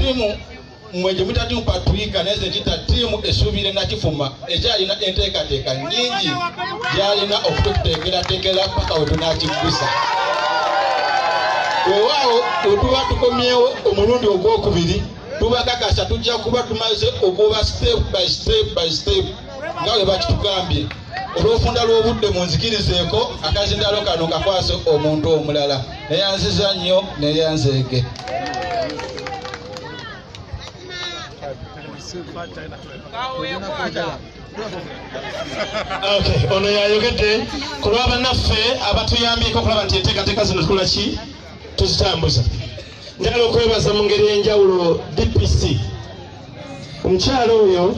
timu mwenye mutati mpatwika neze njita timu esubire na kifuma ejali na enteekateeka nyingi jalina okututeekera paka wetunakigusa weewaawo wetuba tukomyewo omulundi ogwokubiri tubakakasa tujja kuba tumaze okuba step by step nga bwe bakitugambye olw'ofunda lw'obudde munzikirizeeko akazindalo kano kakwase omuntu omulala neyanziza nnyo neyanzeege. Okay, ono yayogedde ku lwa bannaffe abatuyambyeko okulaba nti enteekateeka zino tukola ki tuzitambuza. Njagala okwebaza mu ngeri y'enjawulo DPC omukyalo oyo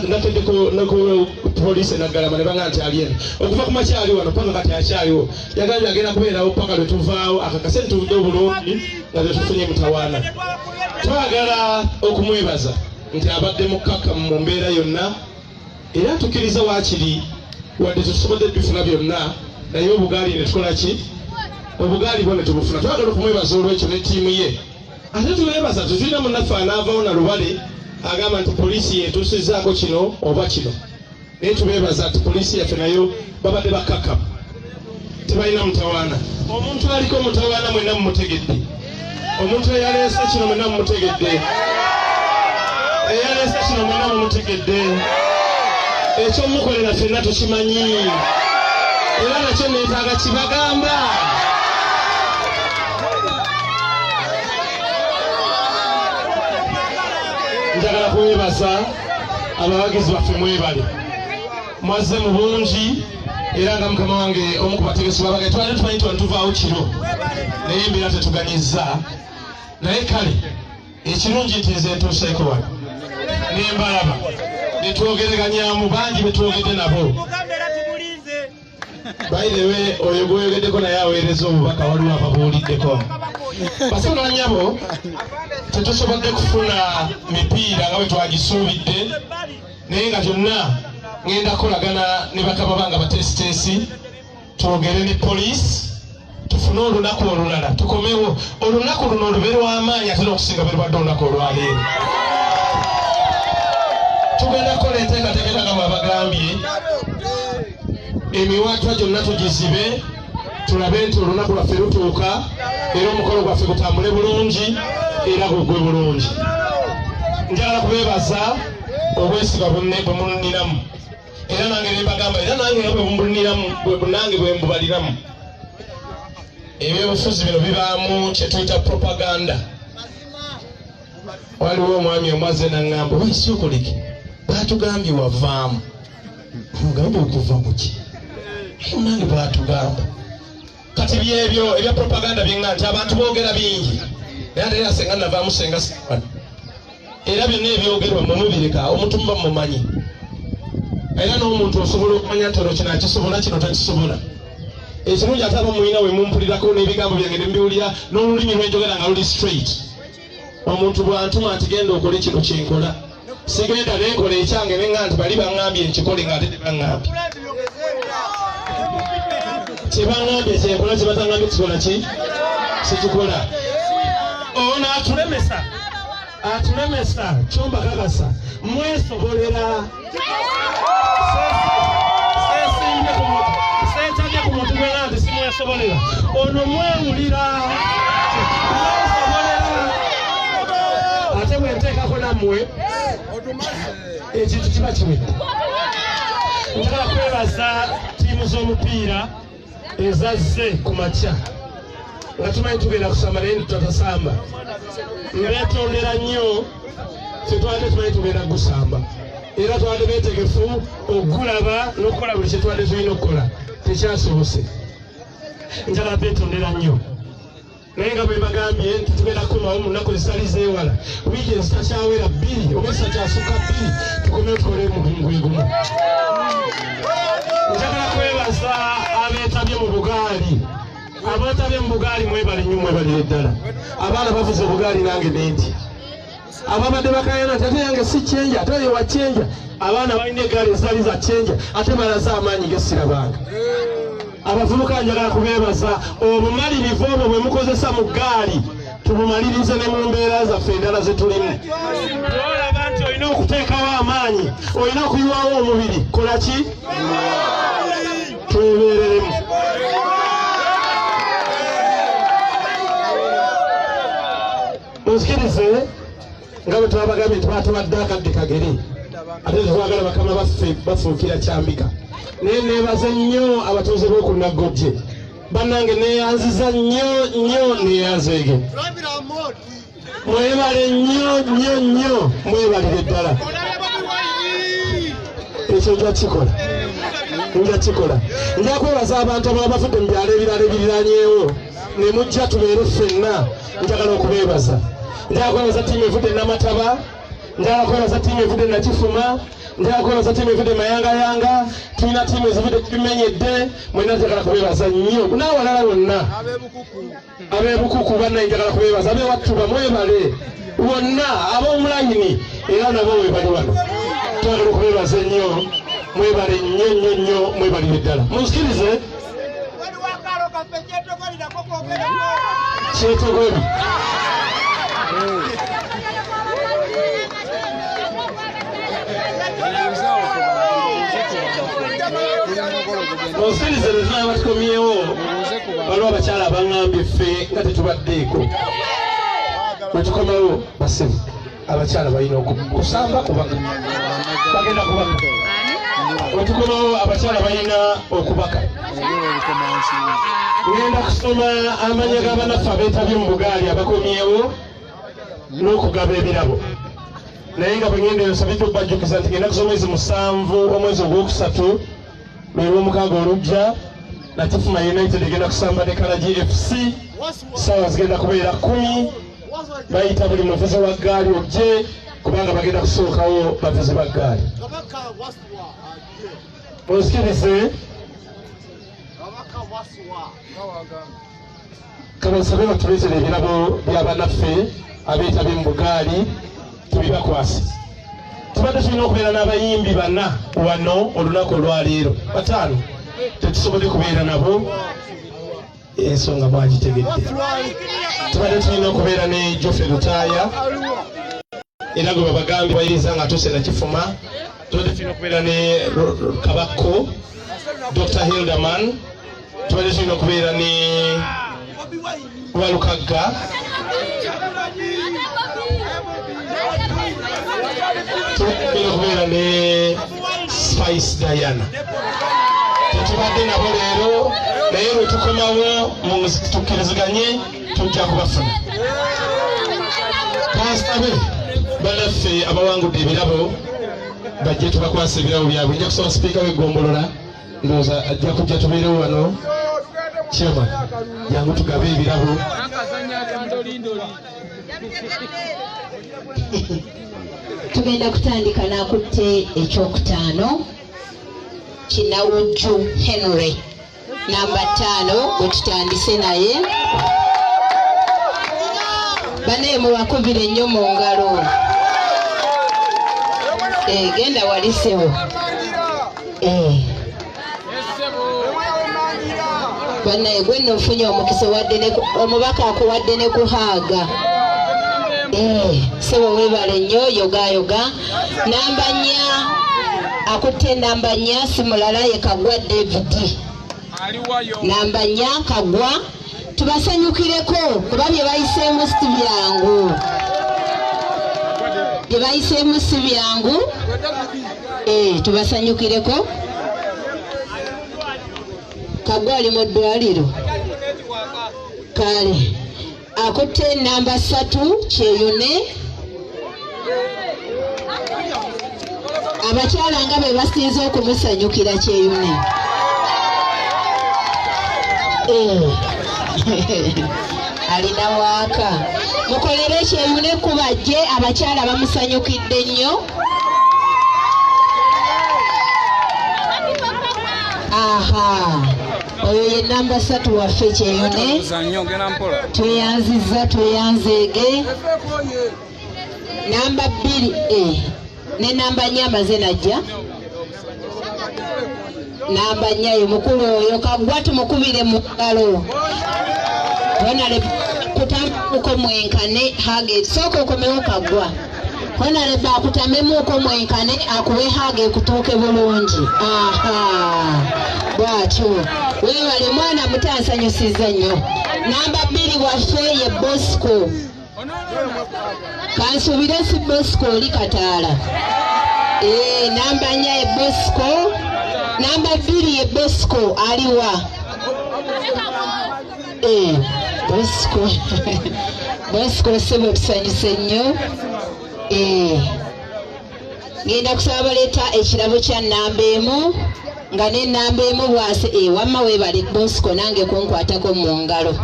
nateddeko naku poliisi naggalama ne banga nti ali eno okuva ku makyali wano paka kati akyaliwo yagambye agenda kubeerawo paka lwe tuvaawo akakase ntuvudde obulungi nga lwe tufunye mutawaana. Twagala okumwebaza nti abadde mukkakkamu mu mbeera yonna era tukkiriza waakiri wadde tusobodde bifuna byonna naye obugaali ne tukola ki obugaali bwo ne tubufuna. Twagala okumwebaza olw'ekyo ne ttiimu ye ate tuweebaza tetulina munnaffe anaavaawo na lubale agamba nti poliisi yetuusizaako kino oba kino naye tubeebaza nti poliisi yaffe nayo babadde bakkakkamu tebalina mutawaana. Omuntu aliko mutawaana mwenna mumutegedde, omuntu eyaleese kino mwenna mumutegedde, eyaleese kino mwenna mumutegedde. Ekyomukolera ffenna tukimanyi era nakyo neetaaga kibagamba. Njagala kuweebaza abawagizi baffe mwebale mwazze mu bungi era nga mukama wange omu ku bategesi babage twali tumanyi tuvaawo kiro naye embeera tetuganyizza naye kale ekirungi nti nze ntuuseeko wano nembalaba netwogereganyamu bangi betwogedde nabo. By the way oyo gweyogeddeko naye aweereza obubaka waliwo ababuuliddeko. Basana nyabo tetusobodde kufuna mipiira nga bwe twagisuubidde naye nga kyonna ngenda kolagana ne bakama bange abatesitesi twogere ne poliisi tufune olunaku olulala tukomewo. Olunaku luno olube lw'amaanyi ate n'okusinga bwe lubadde olunaku olwaleero. Tugenda kukola enteekateeka nga bw'abagambye emiwaatwa gyonna tugizibe tulabe nti olunaku lwaffe lutuuka era omukolo gwaffe gutambule bulungi era gugwe bulungi. Njagala kubeebaza obwesiga bwe mununiramu era nange ne mbagamba era nange bwe mbuniramu nange bwe mbubaliramu. Ebyobufuzi bino bibaamu kye tuyita propaganda. Waliwo omwami omwazze n'aŋŋamba oba isyokoleke baatugambye wavaamu mugamba okuva muki nange baatugamba kati byebyo ebya propaganda byenga nti abantu boogera bingi naye ate era senga navaamu senga sipana era byonna ebyogerwa mumubireka omuntu muba mumanyi era n'omuntu osobola okumanya nti ono kino akisobola kino takisobola. Ekirungi ate aba muyina we mumpulirako n'ebigambo byange ne mbiwulira n'olulimi lwenjogera nga luli straight. Omuntu bw'antuma nti genda okole kino kyenkola sigenda nenkola ekyange nenga nti bali baŋŋambye nkikole ng'ate tebaŋŋambye. Kyebaŋŋambye kyenkola kyebataŋŋambye kikola ki sikikola. Ono atulemesa kyomba kakasa mwesobolera seetabye ku muntu gwena nti simwesobolera ono mwewulira mwesobolera ate bwenteekako nammwe ekintu kiba kiwedde. Njagala kwebaza ttiimu z'omupiira ezazze ku makya nga tumanyi tugenda kusamba naye tutasamba. Mbeetondera nnyo ffe twadde tumanyi tugenda gusamba era twadde beetegefu okugulaba n'okukola buli kye twadde tulina okukola tekyasobose. Njagala beetondera nnyo naye nga bwe bagambye nti tugenda kukomawo mu nnaku ezitali zeewala wiiki ezitakyawera 2 oba ezitakyasukka 2 tukomewo tukole mugungu gumu. Njagala kwebaza abeetabye mu bugaali. Abeetabye mu bugaali mwebale nnyo mwebalire ddala. Abaana bavuze obugaali nange nenti ababadde bakayana ate yange si cyenja ate oyo wa cyenja. Abaana balina eggaali ezitali za cyenja ate balaze amaanyi gesirabanga. Abavubuka njagala kubeebaza obumalirivu obwo bwe mukozesa mu ggaali tumumalirize ne mu mbeera zaffe endala ze tulimu. Olaba nti olina okuteekawo amaanyi, olina okuyiwawo omubiri, kola ki? Twebeereremu. Munzikirize nga bwe twabagambye twatubadde akadde kagere ate tetwagala bakama baffe bafuukira kyambika. Naye neebaza nnyo abatuuze b'oku Nagojje, bannange neeyanziza nnyo neeyanzeege. Mwebale nnyo mwebalire ddala. Ekyo nja kikola. Nja kwebaza abantu ababafudde mu byalo ebirala ebiriranyeewo ne mujja tubeere ffenna. Njagala okubeebaza. Njagala kwebaza ttiimu evudde Namataba, njagala kwebaza ttiimu evudde Nakifuma, njagala kwebaza ttiimu evudde Mayangayanga, tulina ttiimu ezivudde Tubimenyedde. Mwenna njagala kubeebaza nnyo. N'awalala bonna ab'ebukuku bannaye njagala kubeebaza. Ab'ewattuba mwebale bonna, ab'omulayini era nabo webali wano. Twagala okubeebaza ennyo, mwebale nnyo mwebalire ddala. Munzikirize kyetogoli. Munzikirize lwe batukomyewo waliwo abakyala abaŋŋambye ffe nga tetubaddeeko. Bwe tukomawo basibu abakyala balina okusamba kubaka, bagenda kubaka. Bwe tukomawo abakyala balina okubaka. Ngenda kusoma amanya g'abanaffe abeetabye mu Bugaali abakomyewo n'okugaba ebirabo. Naye nga bwe ngenda nsabidde okubajjukiza nti ngenda kusoma mwezi 7 omwezi ogwokusatu lwe lw'omukaaga olujja. Nakifuma United egenda kusamba ne Kalagi FC. Ssaawa zigenda kubeera 10. Bayita buli muvuzi wa ggaali ojje kubanga bagenda kusookawo bavuzi ba ggaali. Munzikirize kabasabe batuleetere ebirabo by'abanaffe abeetabye mu Bugaali tubibakwase. Tubadde tulina okubeera n'abayimbi 4 wano olunaku olwaleero, 5 tetusobodde kubeera nabo, ensonga mwagitegedde. Tubadde tulina okubeera ne Jofe Lutaaya era gwe babagambye wayiriza nga atuuse Nakifuma. Tubadde tulina okubeera ne Kabako, Dr. Hilderman. Tubadde tulina okubeera ne Walukagga. Tubadde okubeera ne Spice Diana. Tetubadde nabo leero naye lwe tukomawo tukkiriziganye tujja kubafuna. Kasabe banaffe abawangudde ebirabo bajje tubakwasa ebirabo byabwe. Nja kusaba sipiika w'eggombolola ndowooza ajja kujja tubeerewo wano. Chairman, jangu tugabe ebirabo. Tugenda kutandika n'akutte ekyokutaano Kinawujju Henry namba 5 bwe tutandise naye. Bane muwakubire nnyo mu ngalo. Genda walisewo. Bane gwe nofunye omukisa wadde omubaka akuwadde ne kuhaaga. Sebo webale nnyo yoga. Namba 4 akutte namba 4 simulala ye Kagwa David. Namba 4 Kagwa. Tubasanyukireko kuba bye bayiseemu si byangu. Bye bayiseemu si byangu. Tubasanyukireko. Kagwa ali mu ddwaliro. Kale. Akutte namba 3 Kyeyune. Abakyala nga be basinze okumusanyukira Kyeyune. Alina waaka. Mukolere Kyeyune kubajje abakyala bamusanyukidde nnyo. Oyo ye namba 3 waffe Kyeyune. Tweyanzeege. Namba 2 ne namba 4 amaze najja. Namba 4 yo mukulu oyo Kagwa tumukubire mu ngalo. Bona le kutamba muko mwenkane hage soko okomewo kagwa honorable akutamemu uko mwenkane akuwe hage kutoke bulungi bwatyo webale mwana mutansanyusiza nnyo namba 2 waffe ye Bosco kansubire si Bosco oli Kataala namba 4 ye Bosco namba 2 ye Bosco aliwa Bosco Bosco sebo tusanyuse nnyo ngenda kusaba baleeta ekirabo kya namba emu nga ne namba emu bwase wamma webale Bosco nange kunkwatako mu ngalo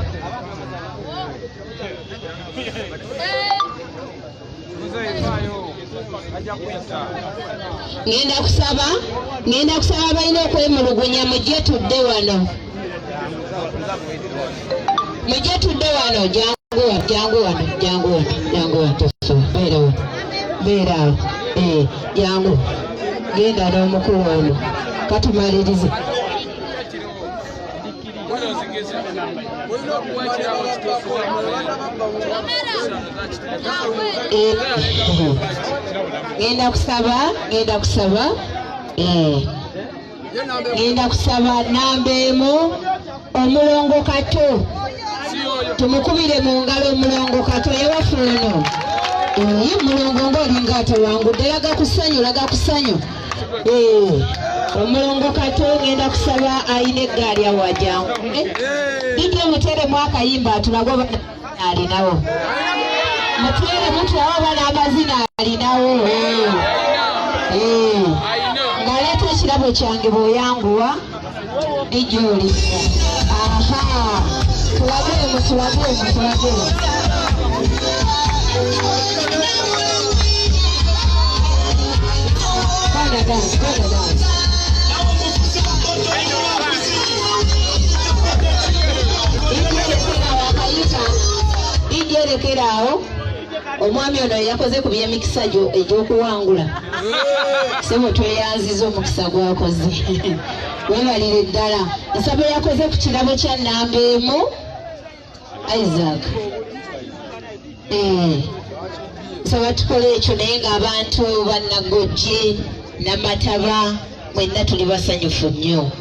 ngenda kusaba balina okwemulugunya mujje tudde wano jangu wano beera awo jangu genda n'omukulu ono katumalirize ngenda kusaba namba emu omulongo Kato tumukubire mu ngalo omulongo Kato yewafuno mulongo ng'olinga atewangudde laga kusanyu omulongo Kato ngenda kusaba ayina eggaali awajangu bijje muteremu akayimba atulagwa alinawo mutere mutulawo bana amazina alinawo ngaleeta ekirabo kyange bw'oyanguwa dijoli tulagemu ijerekerawo omwami ono yakoze ku byemikisa egy'okuwangula sebo tweyanziza omukisa gwakoze webalire ddala nsabo yakoze ku kirabo kya namba emu Isaac nsaba tukole ekyo naye ng'abantu bannagojje Namataba mwenna tuli basanyufu nnyo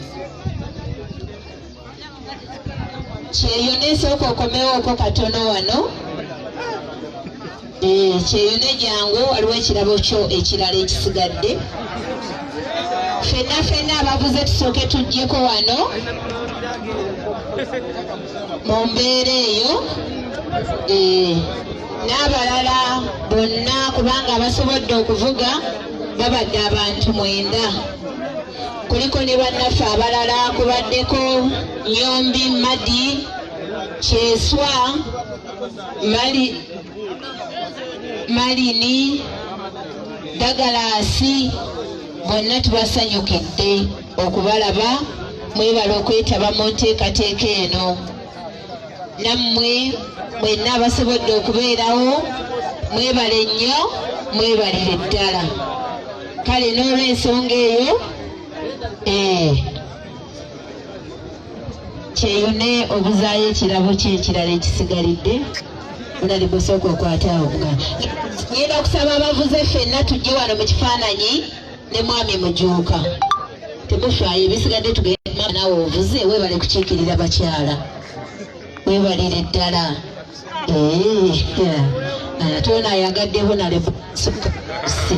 kyeyune sooka okomewo oko katono wano kyeyune jangu waliwo ekirabo kyo ekirala ekisigadde ffenna abavuze tusooke tujjeko wano mu mbeera eyo n'abalala bonna kubanga abasobodde okuvuga babadde abantu 9 kuliko ne bannaffe abalala kubaddeko Nyombi Madi Kyeswa Malini Dagalasi bonna tubasanyukidde okubalaba mwebala okwetaba mu nteekateeka eno nammwe mwenna abasobodde okubeerawo mwebale nnyo mwebalire ddala kale n'olw'ensonga eyo kyeyune obuzaayo ekirabo kyekirala ekisigalidde olali gusooka okwataawo omugana ngenda kusaba abavuze ffenna tujje wano mu kifaananyi ne mwami Mujuuka temufaayo ebisigadde tugenda naawe ovuze weebale kukiikirira bakyala weebalire ddala ate ono ayagaddeho nalebusukasi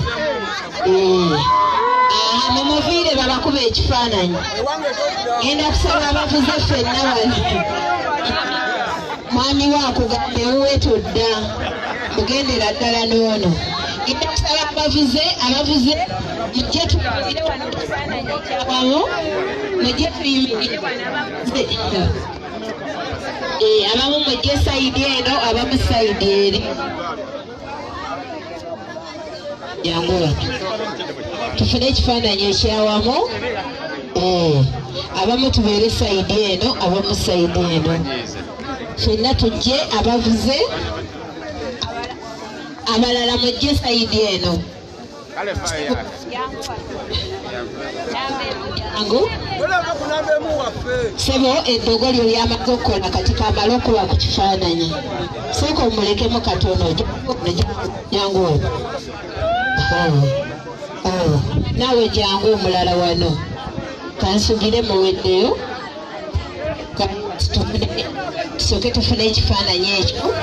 mumuviire babakuba ekifaananyi ngenda kusaba abavuze ffenna wano mwami waakugamba ewuwe todda mugendera ddala n'ono ngenda kusaba abavuze mujje tuyimire wano ekifaananyi ekyawamu mujje tuyimire abamu mujje sayidi eno abamu sayidi eri jangu wano tufune ekifaananyi ekyawamu abamu tubeere sayidi eno abamu sayidi eno ffenna tujje abavuze abalala mujje sayidi eno Ango sebo eddogo lyo lyamaze okukola kati kamala okuba ku kifaananyi sooka omulekemu katono jangu naawe jangu omulala wano kansugire muweddeyo tusooke tufune ekifaananyi ekyo.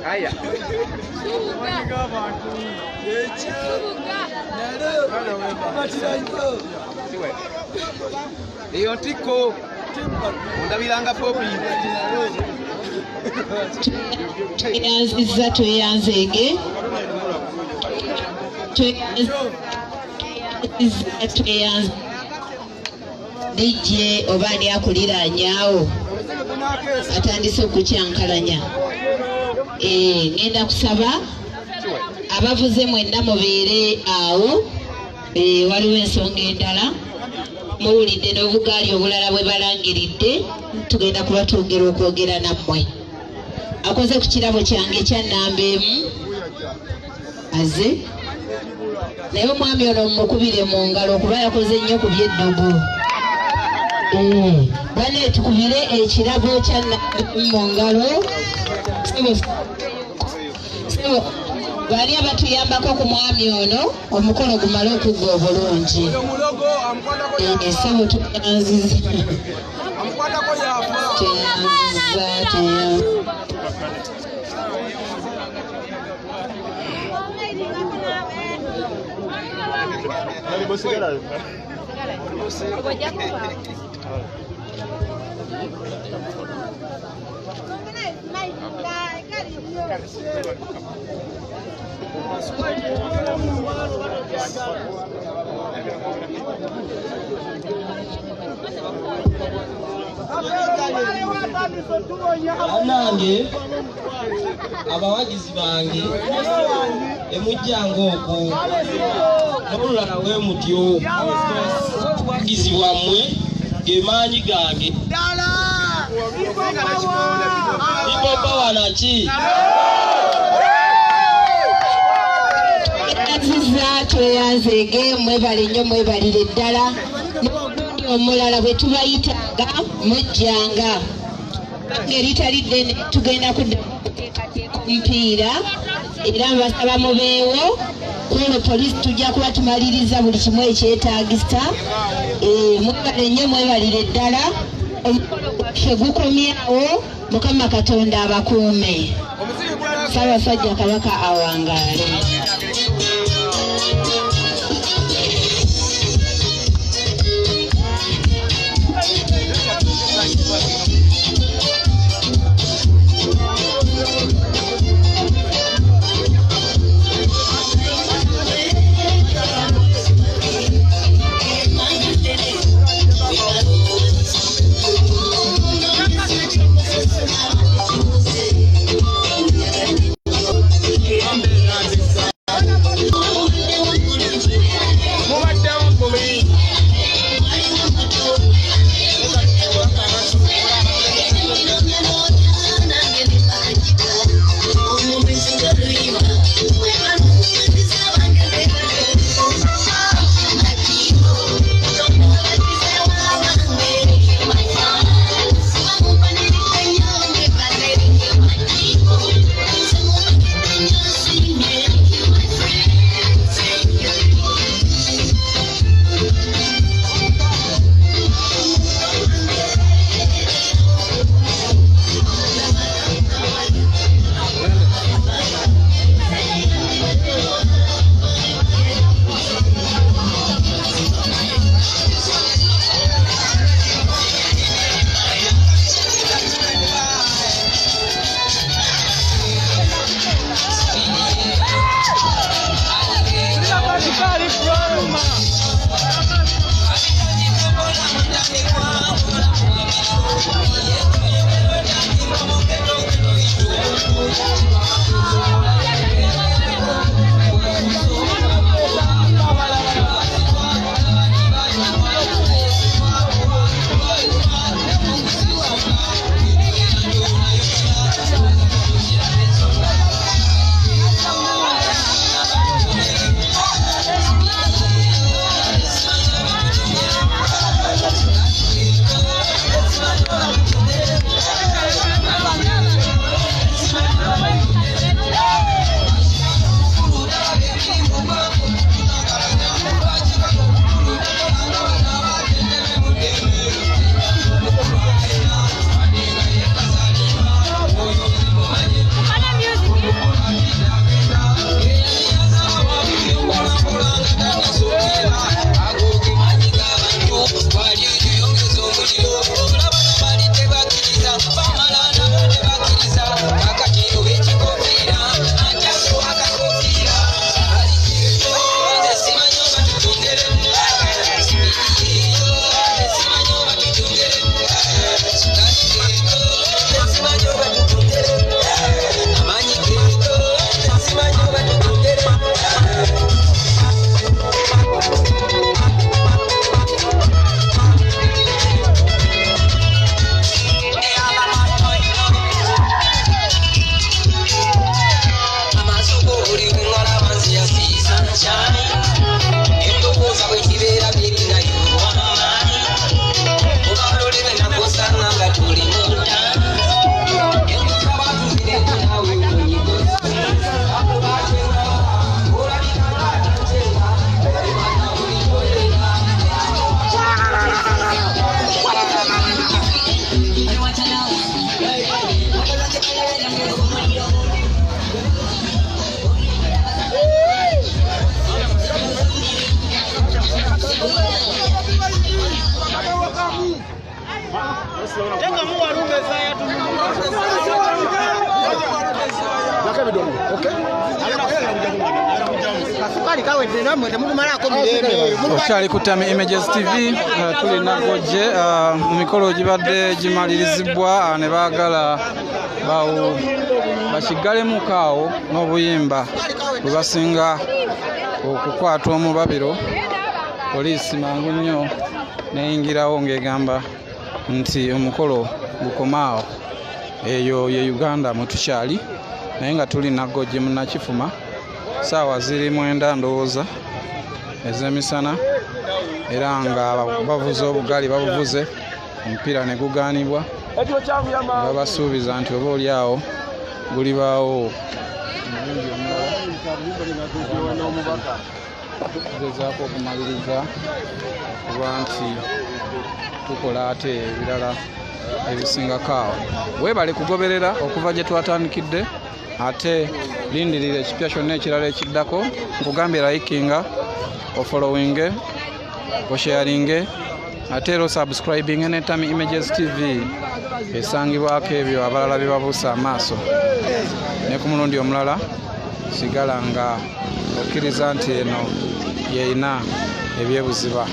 Haya. Iyo ntiko ndabiranga popi. Tweyanziza tweyanzege tweyanze DJ oba ali akulira nyaawo atandise okukyankalanya. Ngenda kusaba abavuze mwenna mubeere awo. Waliwo ensonga endala muwulidde n'obugaali obulala bwe balangiridde tugenda kubatwogera okwogera nammwe. Akoze ku kirabo kyange ekya nnamba emu aze naye omwami ono mukubire mu ngalo okuba yakoze nnyo ku byeddugu. Bane tukubire ekirabo kya mu ngalo. Bali abatuyambako ku mwami ono omukolo gumale okugwa obulungi. Sebo tuyanziza Anange abawagizi bange emujjanga okwo n'olulala bwe mutyo obuwagizi bwammwe ge maanyi gange iboba wanaki tweyanzege mwebale nnyo mwebalire ddala omulala bwe tubayitanga mujjanga ng'eritali ddene tugenda kuteekateeka omupiira era mbasaba mubeewo kuno poliisi tujja kuba tumaliriza buli kimu ekyetaagisa. Mwebale nnyo mwebalire ddala omukolo gwaffe gukomyawo. Mukama Katonda abakuume. Ssaabasajja Kabaka awangaale. okyali ku Tami Images TV tuli nagojje mu mikolo gibadde gimalirizibwa ne baagala bakigalemu kaawo n'obuyimba bwe basinga okukwata omubabiro poliisi mangu nnyo neyingirawo ng'egamba nti omukolo gukomaawo. Eyo ye Uganda mwe tukyali naye nga tuli nagojje munnakifuma saawa ziri 9 ndowooza ez'emisana era nga bavuze obugali babuvuze omupiira ne gugaanibwa babasuubiza nti oba oli awo gulibaawo omulundi omulala tugezaako okumaliriza kuba nti tukola ate ebirala ebisingako awo. Weebale kugoberera okuva gye twatandikidde ate lindirira ekipya kyonna ekirala ekiddako nkugambye likinga ofollowinge osharinge ate era osubscribinge ne Tami Images TV esangibwako ebyo abalala bye babuusa amaaso. Ne ku mulundi omulala sigala nga okkiriza nti eno yeyina ebyebuziba.